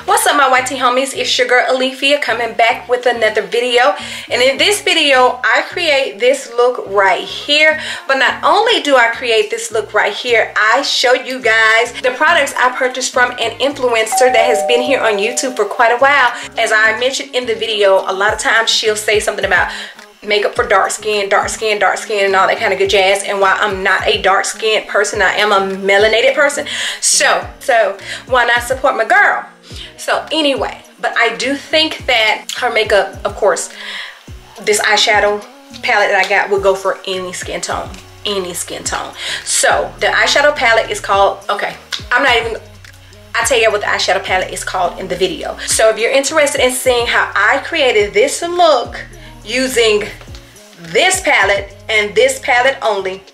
What's up, my YT homies? It's your girl Alethea coming back with another video. And in this video, I create this look right here. But not only do I create this look right here, I show you guys the products I purchased from an influencer that has been here on YouTube for quite a while. As I mentioned in the video, a lot of times she'll say something about makeup for dark skin, and all that kind of good jazz. And while I'm not a dark skinned person, I am a melanated person. So why not support my girl? So anyway, but I do think that her makeup, of course, this eyeshadow palette that I got will go for any skin tone. So the eyeshadow palette is called, okay, I'll tell you what the eyeshadow palette is called in the video. So if you're interested in seeing how I created this look using this palette and this palette only,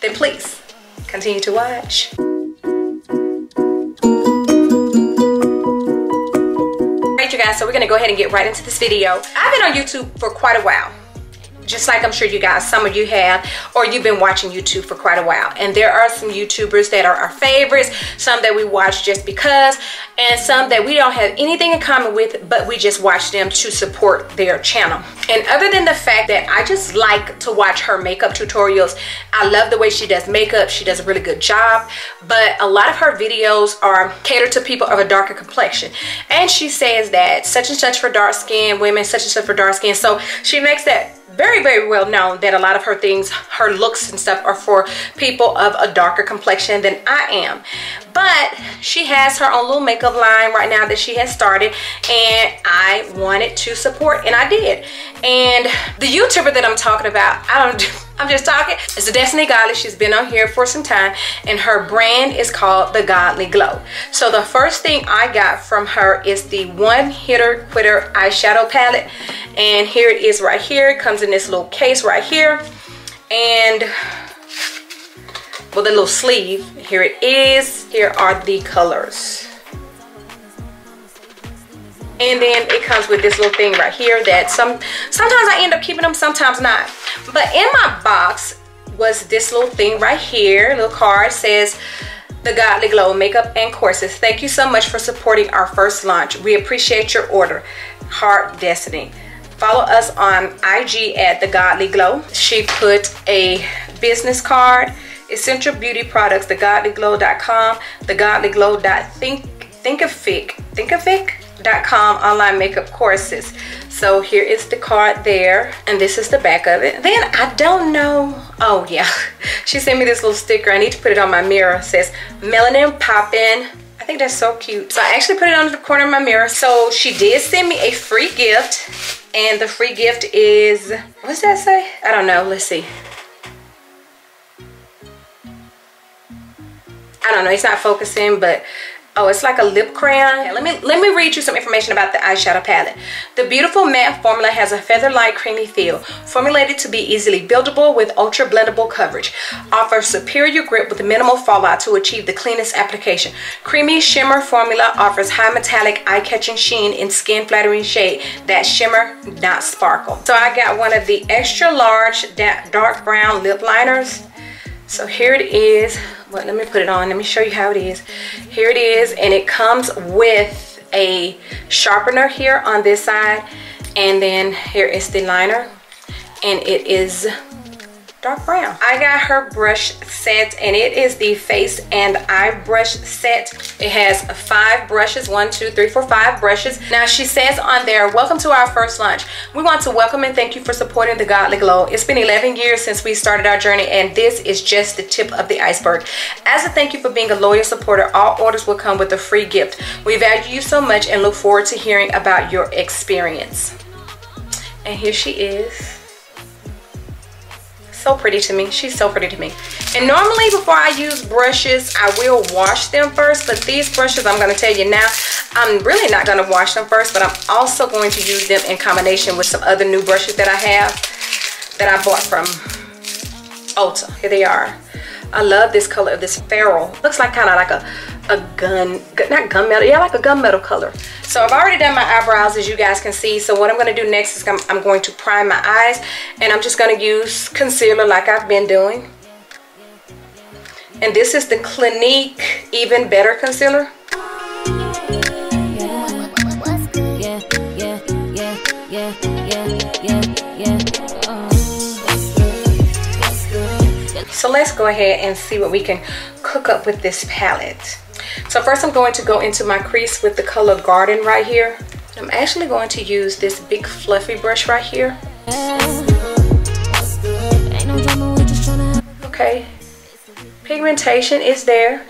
then please continue to watch. Alright, you guys, so we're gonna go ahead and get right into this video. I've been on YouTube for quite a while, just like I'm sure you guys, some of you have, or you've been watching YouTube for quite a while. And there are some YouTubers that are our favorites, some that we watch just because, and some that we don't have anything in common with, but we just watch them to support their channel. And other than the fact that I just like to watch her makeup tutorials, I love the way she does makeup. She does a really good job, but a lot of her videos are catered to people of a darker complexion. And she says that such and such for dark skin women, such and such for dark skin. So she makes that very, very well known that a lot of her things, her looks and stuff, are for people of a darker complexion than I am. But she has her own little makeup line right now that she has started, and I wanted to support, and I did. And the YouTuber that I'm talking about, I'm just talking, it's Destiny Godley. She's been on here for some time, and her brand is called the Godley Glow. So the first thing I got from her is the One Hitter Quitter eyeshadow palette, and here it is right here. It comes in this little case right here, and with a little sleeve. Here it is. Here are the colors. And then it comes with this little thing right here that sometimes I end up keeping them, sometimes not. But in my box was this little thing right here, little card, says the Godley Glow Makeup and Courses. Thank you so much for supporting our first launch. We appreciate your order. Heart Destiny. Follow us on IG at the Godley Glow. She put a business card, essential beauty products, thegodleyglow.com, thegodleyglow.thinkific.com, online makeup courses. So here is the card there, and this is the back of it. Then I don't know, oh yeah, she sent me this little sticker. I need to put it on my mirror. It says melanin poppin'. I think that's so cute. So I actually put it on the corner of my mirror. So she did send me a free gift, and the free gift is, what does that say? I don't know, let's see. I don't know, it's not focusing, but oh, it's like a lip crayon. Okay, let me read you some information about the eyeshadow palette. The beautiful matte formula has a feather-light creamy feel, formulated to be easily buildable with ultra blendable coverage. Offers superior grip with minimal fallout to achieve the cleanest application. Creamy shimmer formula offers high metallic eye-catching sheen in skin-flattering shade that shimmer, not sparkle. So I got one of the extra large dark brown lip liners. So here it is. Well, let me put it on. Let me show you how it is. Here it is, and it comes with a sharpener here on this side, and then here is the liner, and it is dark brown. I got her brush set, and it is the face and eye brush set. It has 5 brushes, 1, 2, 3, 4, 5 brushes. Now she says on there, welcome to our first launch. We want to welcome and thank you for supporting the Godley Glow. It's been 11 years since we started our journey, and this is just the tip of the iceberg. As a thank you for being a loyal supporter, all orders will come with a free gift. We value you so much and look forward to hearing about your experience. And here she is. So pretty to me. She's so pretty to me. And normally before I use brushes, I will wash them first, but these brushes, I'm going to tell you now, I'm really not going to wash them first, but I'm also going to use them in combination with some other new brushes that I have that I bought from Ulta. Here they are. I love this color of this ferrule. Looks like kind of like a not gunmetal, yeah, like a gunmetal color. So I've already done my eyebrows, as you guys can see. So what I'm going to do next is I'm going to prime my eyes, and I'm just going to use concealer like I've been doing. And this is the Clinique Even Better Concealer. So let's go ahead and see what we can cook up with this palette. So first I'm going to go into my crease with the color Garden right here. I'm actually going to use this big fluffy brush right here. Okay, pigmentation is there.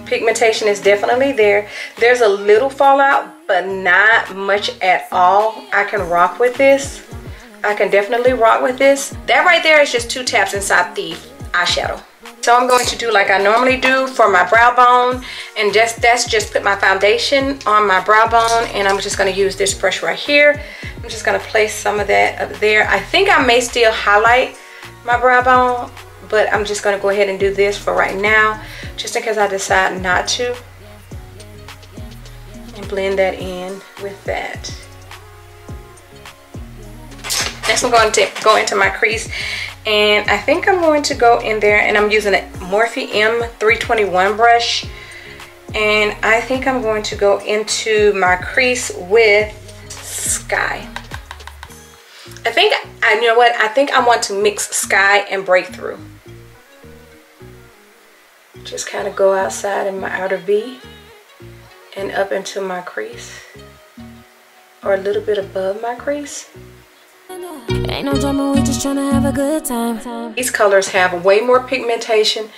Pigmentation is definitely there. There's a little fallout, but not much at all. I can rock with this. I can definitely rock with this. That right there is just 2 taps inside the eyeshadow. So I'm going to do like I normally do for my brow bone, and that's just put my foundation on my brow bone, and I'm just going to use this brush right here. I'm just going to place some of that up there. I think I may still highlight my brow bone, but I'm just going to go ahead and do this for right now, just in case I decide not to, and blend that in with that. Next I'm going to go into my crease, and I think I'm going to go in there, and I'm using a Morphe M321 brush, and I think I'm going to go into my crease with Sky. You know what, I think I want to mix Sky and Breakthrough. Just kind of go outside in my outer V and up into my crease, or a little bit above my crease. Ain't no drama, we just trying to have a good time. These colors have way more pigmentation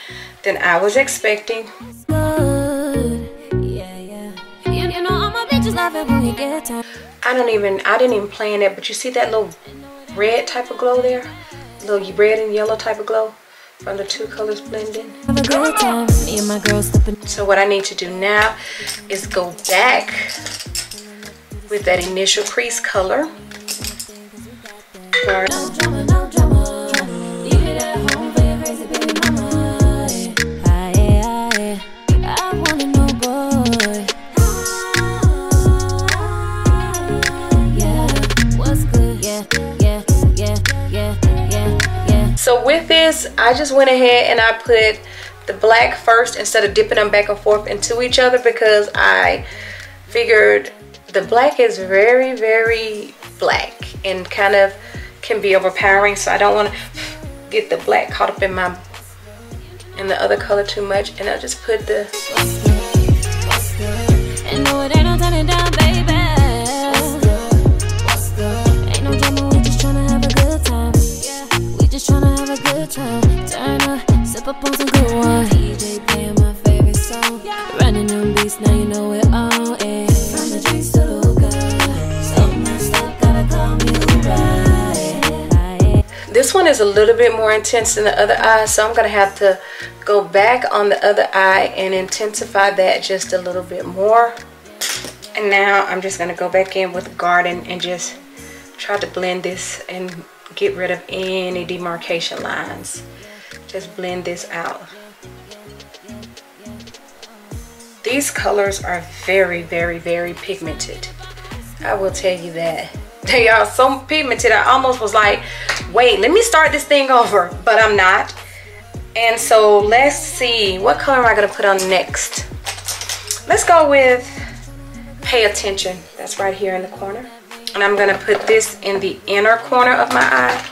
than I was expecting. Good. Yeah, yeah. You know all my bitches love it when we get time. I didn't even plan it, but you see that little red type of glow there? Little red and yellow type of glow from the 2 colors blending. Have a good time. Me and my girls slipping. So what I need to do now is go back with that initial crease color. No drama, no drama. Leave it at home for your crazy baby mama. I wanna know, boy. Yeah, what's good? Yeah. So with this, I just went ahead and I put the black first instead of dipping them back and forth into each other, because I figured the black is very, very black and kind of can be overpowering, so I don't want to get the black caught up in the other color too much, and I'll just put the and no, it ain't no turning down, baby. Ain't no drama, we just tryna have a good time. We just tryna have a good time. Turn up, sip up on some good wine. DJ playing my favorite song. Running them beats, now you know it all. From the drinks to the hookah, so messed up, gotta call me Uber. This one is a little bit more intense than the other eye, so I'm going to have to go back on the other eye and intensify that just a little bit more. And now I'm just going to go back in with Garden and just try to blend this and get rid of any demarcation lines. Just blend this out. These colors are very, very, very pigmented. I will tell you that. They are so pigmented, I almost was like, wait, let me start this thing over, but I'm not. And so let's see, what color am I gonna put on next? Let's go with Pay Attention. That's right here in the corner. And I'm gonna put this in the inner corner of my eye,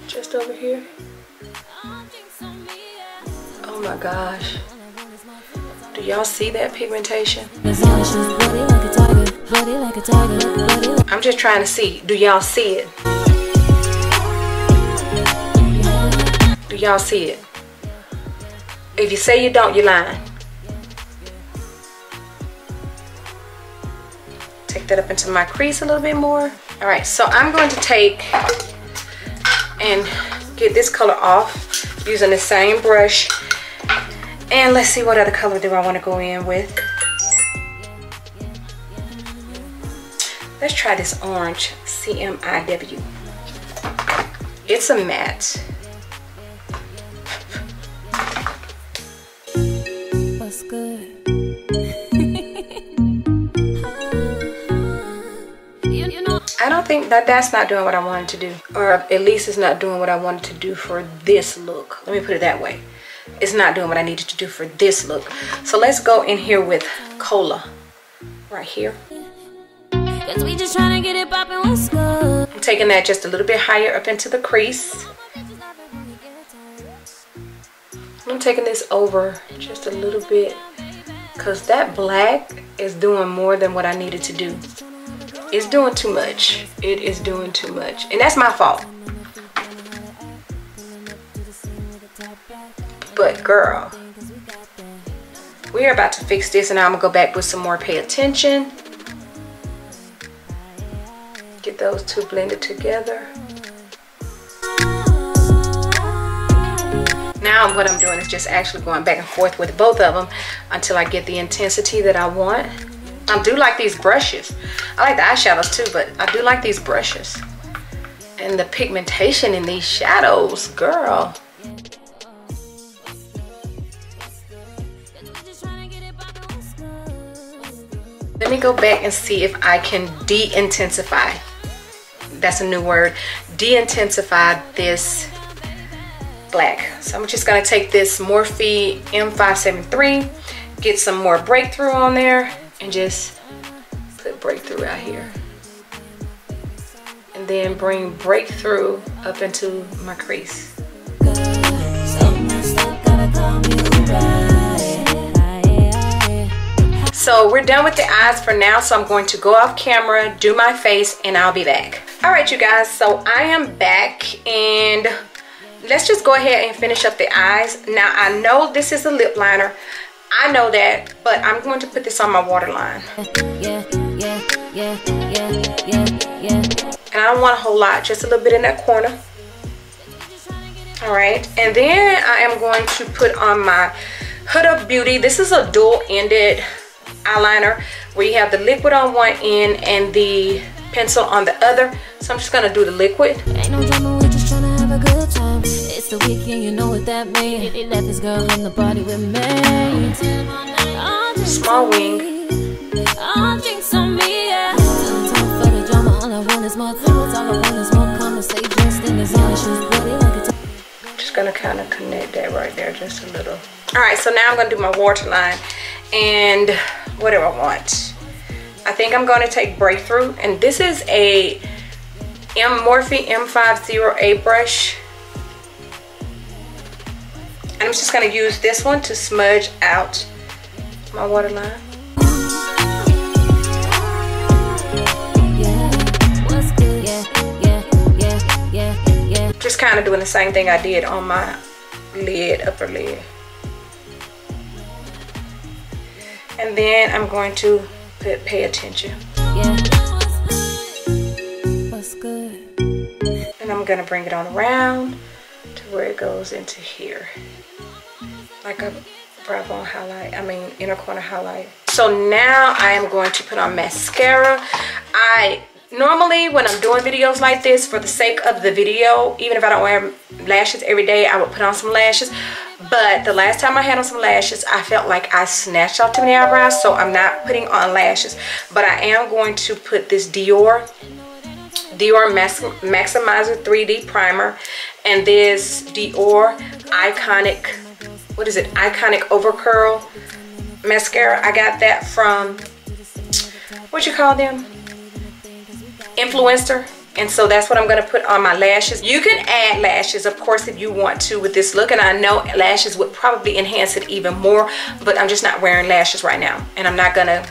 just over here. Oh my gosh. Do y'all see that pigmentation? I'm just trying to see. Do y'all see it? Do y'all see it? If you say you don't, you're lying. Take that up into my crease a little bit more. All right, so I'm going to take and get this color off using the same brush. And let's see, what other color do I want to go in with. Let's try this orange, CMIW. It's a matte. What's good? I don't think that's not doing what I wanted to do, or at least it's not doing what I wanted to do for this look. Let me put it that way. It's not doing what I needed to do for this look. So let's go in here with Cola right here. Cause we just trying to get it poppin', what's good? I'm taking that just a little bit higher up into the crease. taking this over just a little bit because that black is doing more than what I needed to do. It's doing too much. It is doing too much. And that's my fault. But girl, we are about to fix this, and I'm gonna go back with some more Pay Attention. Get those two blended together. Now what I'm doing is just actually going back and forth with both of them until I get the intensity that I want. I do like these brushes. I like the eyeshadows too, but I do like these brushes. And the pigmentation in these shadows, girl. Let me go back and see if I can de-intensify. That's a new word. De-intensify this black. So I'm just gonna take this Morphe M573, get some more Breakthrough on there, and just put Breakthrough out here. And then bring Breakthrough up into my crease. So we're done with the eyes for now, so I'm going to go off camera, do my face, and I'll be back. All right, you guys, so I am back, and let's just go ahead and finish up the eyes. Now, I know this is a lip liner. I know that, but I'm going to put this on my waterline. And I don't want a whole lot, just a little bit in that corner. All right, and then I am going to put on my Huda Beauty. This is a dual-ended eyeliner where you have the liquid on one end and the pencil on the other. So I'm just gonna do the liquid. Ain't no drama, we're just trying to have a good time. It's the weekend, you know what that means. They left this girl in the party with me. Small wing. I'll drink some me, yeah. Time for the drama, all I want is more thoughts. All I want is more conversation. Dressed in designer shoes, body like a Just gonna kind of connect that right there just a little. All right, so now I'm gonna do my waterline and whatever I want. I think I'm gonna take Breakthrough, and this is a Morphe M50A brush. And I'm just gonna use this one to smudge out my waterline. Just kind of doing the same thing I did on my lid, upper lid. And then I'm going to Pay Attention. what's good. And I'm gonna bring it on around to where it goes into here. Like a brow bone highlight, inner corner highlight. So now I am going to put on mascara. Normally when I'm doing videos like this, for the sake of the video, even if I don't wear lashes every day, I would put on some lashes. But the last time I had on some lashes, I felt like I snatched off too many eyebrows, so I'm not putting on lashes. But I am going to put this Dior Maximizer 3D Primer and this Dior Iconic, Iconic Overcurl Mascara. I got that from, what you call them? Influencer. And so that's what I'm going to put on my lashes. You can add lashes, of course, if you want to with this look, and I know lashes would probably enhance it even more, but I'm just not wearing lashes right now, and I'm not gonna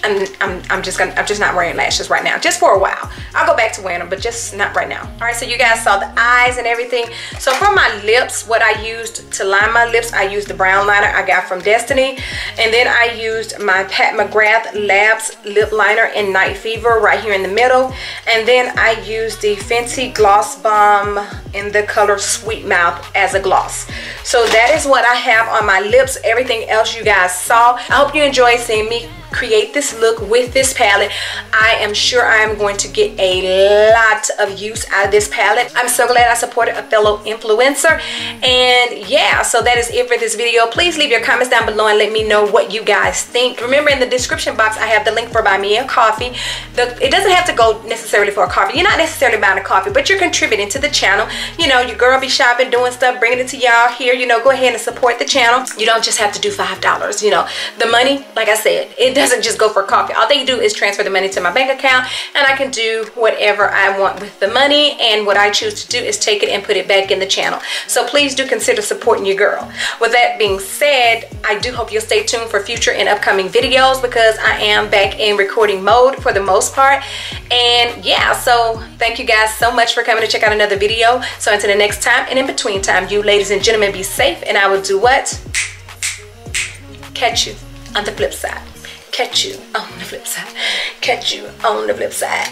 I'm just not wearing lashes right now, just for a while. I'll go back to wearing them, but just not right now. All right, so you guys saw the eyes and everything. So for my lips, what I used to line my lips, I used the brown liner I got from Destiny, and then I used my Pat McGrath Labs lip liner in Night Fever right here in the middle, and then I used the Fenty Gloss Bomb in the color Sweet Mouth as a gloss. So that is what I have on my lips. Everything else you guys saw. I hope you enjoyed seeing me create this look with this palette. I am sure I am going to get a lot of use out of this palette. I'm so glad I supported a fellow influencer. And yeah, so that is it for this video. Please leave your comments down below and let me know what you guys think. Remember, in the description box I have the link for Buy Me a Coffee. It doesn't have to go necessarily for a coffee. You're not necessarily buying a coffee, but you're contributing to the channel. You know, your girl be shopping, doing stuff, bringing it to y'all here. You know, go ahead and support the channel. You don't just have to do $5. You know, the money, like I said, it doesn't just go for coffee. All they do is transfer the money to my bank account, and I can do whatever I want with the money, and what I choose to do is take it and put it back in the channel. So please do consider supporting your girl. With that being said, I do hope you'll stay tuned for future and upcoming videos, because I am back in recording mode for the most part. And yeah, so thank you guys so much for coming to check out another video. So until the next time, and in between time, you ladies and gentlemen, be safe, and I will do what? Catch you on the flip side. Catch you on the flip side. Catch you on the flip side.